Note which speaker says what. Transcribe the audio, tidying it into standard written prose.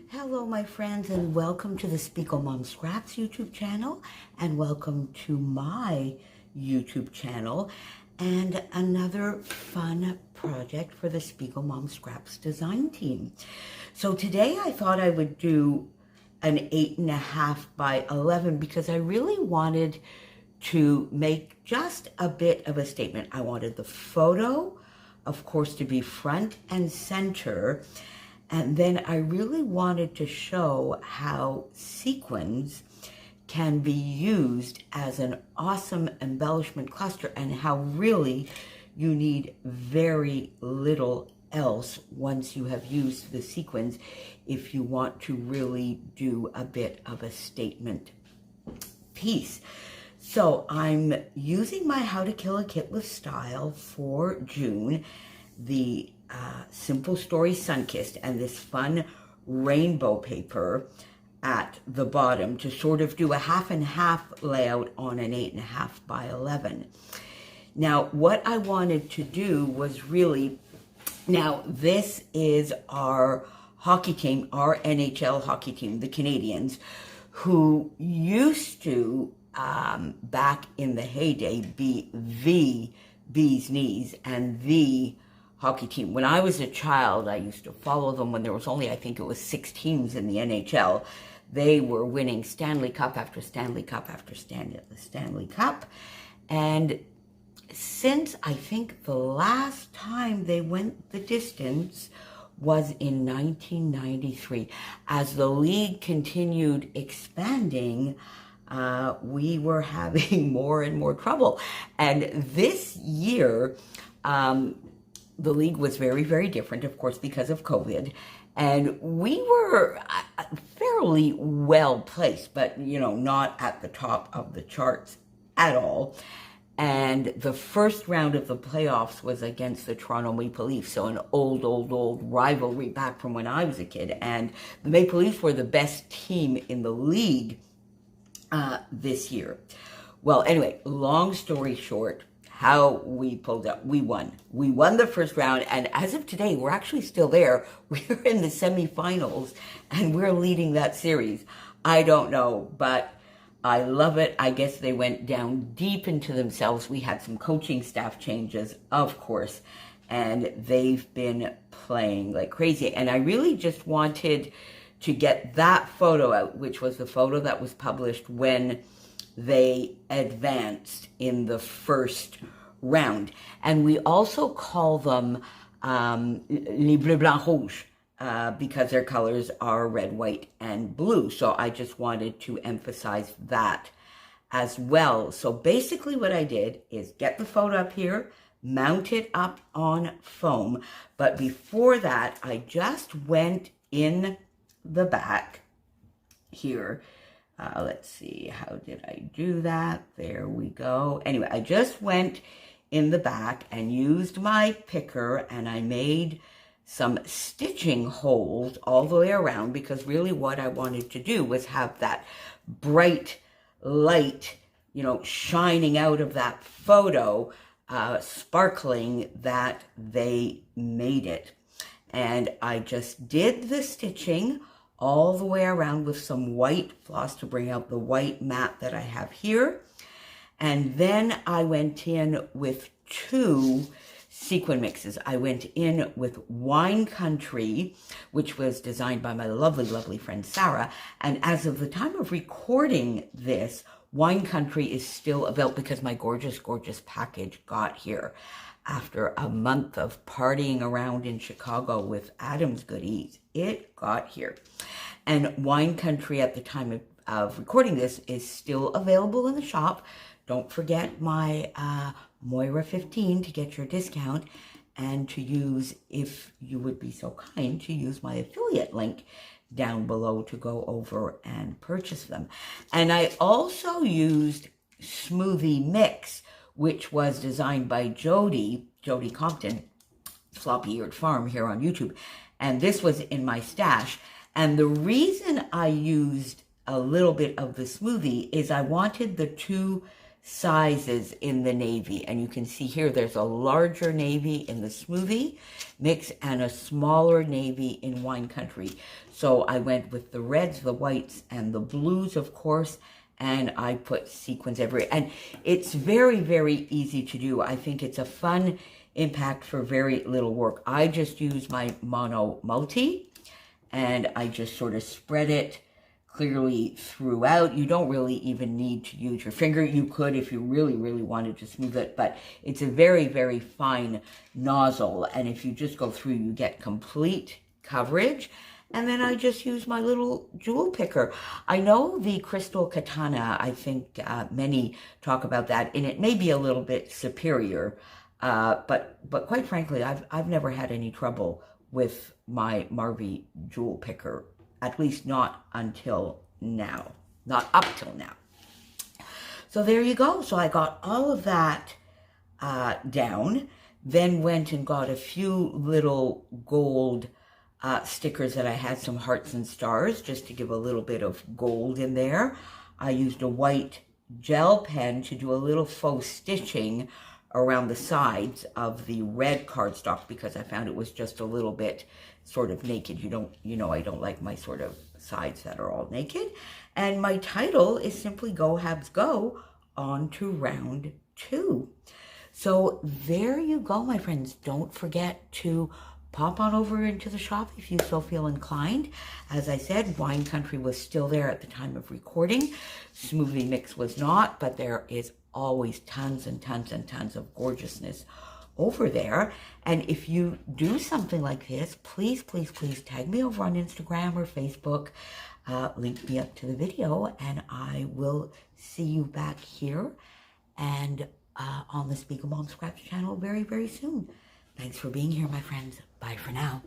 Speaker 1: Hello, my friends, and welcome to the Spiegel Mom Scraps YouTube channel, and welcome to my YouTube channel, and another fun project for the Spiegel Mom Scraps design team. So today I thought I would do an 8.5 by 11 because I really wanted to make just a bit of a statement. I wanted the photo, of course, to be front and center. And then I really wanted to show how sequins can be used as an awesome embellishment cluster and how really you need very little else once you have used the sequins if you want to really do a bit of a statement piece. So I'm using my How to Kill a Kit with Style for June, the Simple Story Sunkissed, and this fun rainbow paper at the bottom to sort of do a half and half layout on an 8.5 by 11. Now, what I wanted to do was really, now this is our hockey team, our NHL hockey team, the Canadians, who used to, back in the heyday, be the bee's knees and the hockey team. When I was a child, I used to follow them when there was only, I think it was 6 teams in the NHL. They were winning Stanley Cup after Stanley Cup after Stanley Cup. And since I think the last time they went the distance was in 1993, as the league continued expanding, we were having more and more trouble. And this year, the league was very, very different, of course, because of COVID. And we were fairly well placed, but, you know, not at the top of the charts at all. And the first round of the playoffs was against the Toronto Maple Leafs, so an old rivalry back from when I was a kid. And the Maple Leafs were the best team in the league this year. Well, anyway, long story short, how we pulled up. We won. We won the first round, and as of today, we're actually still there. We're in the semifinals, and we're leading that series. I don't know, but I love it. I guess they went down deep into themselves. We had some coaching staff changes, of course, and they've been playing like crazy. And I really just wanted to get that photo out, which was the photo that was published when they advanced in the first round. And we also call them les bleu, blanc, rouge, because their colors are red, white, and blue. So I just wanted to emphasize that as well. So basically what I did is get the photo up here, mount it up on foam. But before that, I just went in the back here. Let's see, how did I do that? There we go. Anyway, I just went in the back and used my picker, and I made some stitching holes all the way around, because really what I wanted to do was have that bright light, you know, shining out of that photo, sparkling, that they made it. And I just did the stitching all the way around with some white floss to bring out the white mat that I have here. And then I went in with 2 sequin mixes. I went in with Wine Country, which was designed by my lovely, lovely friend Sarah. And as of the time of recording this, Wine Country is still available because my gorgeous, gorgeous package got here after a month of partying around in Chicago with Adam's goodies. It got here. And Wine Country at the time of recording this is still available in the shop. Don't forget my Moira 15 to get your discount, and to use, if you would be so kind, to use my affiliate link down below to go over and purchase them. And I also used Smoothie Mix, which was designed by Jody Compton, Floppy Eared Farm here on YouTube. And this was in my stash. And the reason I used a little bit of the smoothie is I wanted the 2 sizes in the navy. And you can see here, there's a larger navy in the smoothie mix and a smaller navy in Wine Country. So I went with the reds, the whites, and the blues, of course, and I put sequins everywhere. And it's very, very easy to do. I think it's a fun impact for very little work. I just use my mono multi, and I just sort of spread it clearly throughout. You don't really even need to use your finger. You could if you really, really wanted to smooth it, but it's a very, very fine nozzle. And if you just go through, you get complete coverage. And then I just use my little jewel picker. I know the crystal katana, I think many talk about that, and it may be a little bit superior, but quite frankly, I've never had any trouble with my Marvy jewel picker. At least not until now. Not up till now. So there you go. So I got all of that down. Then went and got a few little gold stickers that I had, some hearts and stars, just to give a little bit of gold in there. I used a white gel pen to do a little faux stitching around the sides of the red cardstock because I found it was just a little bit sort of naked. I don't like my sort of sides that are all naked. And my title is simply Go Habs Go, on to round 2. So there you go, my friends. Don't forget to pop on over into the shop if you so feel inclined. As I said, Wine Country was still there at the time of recording. Smoothie Mix was not, but there is always tons and tons and tons of gorgeousness over there. And if you do something like this, please, please, please tag me over on Instagram or Facebook. Link me up to the video, and I will see you back here and on the Speak of Mom Scraps channel very, very soon. Thanks for being here, my friends. Bye for now.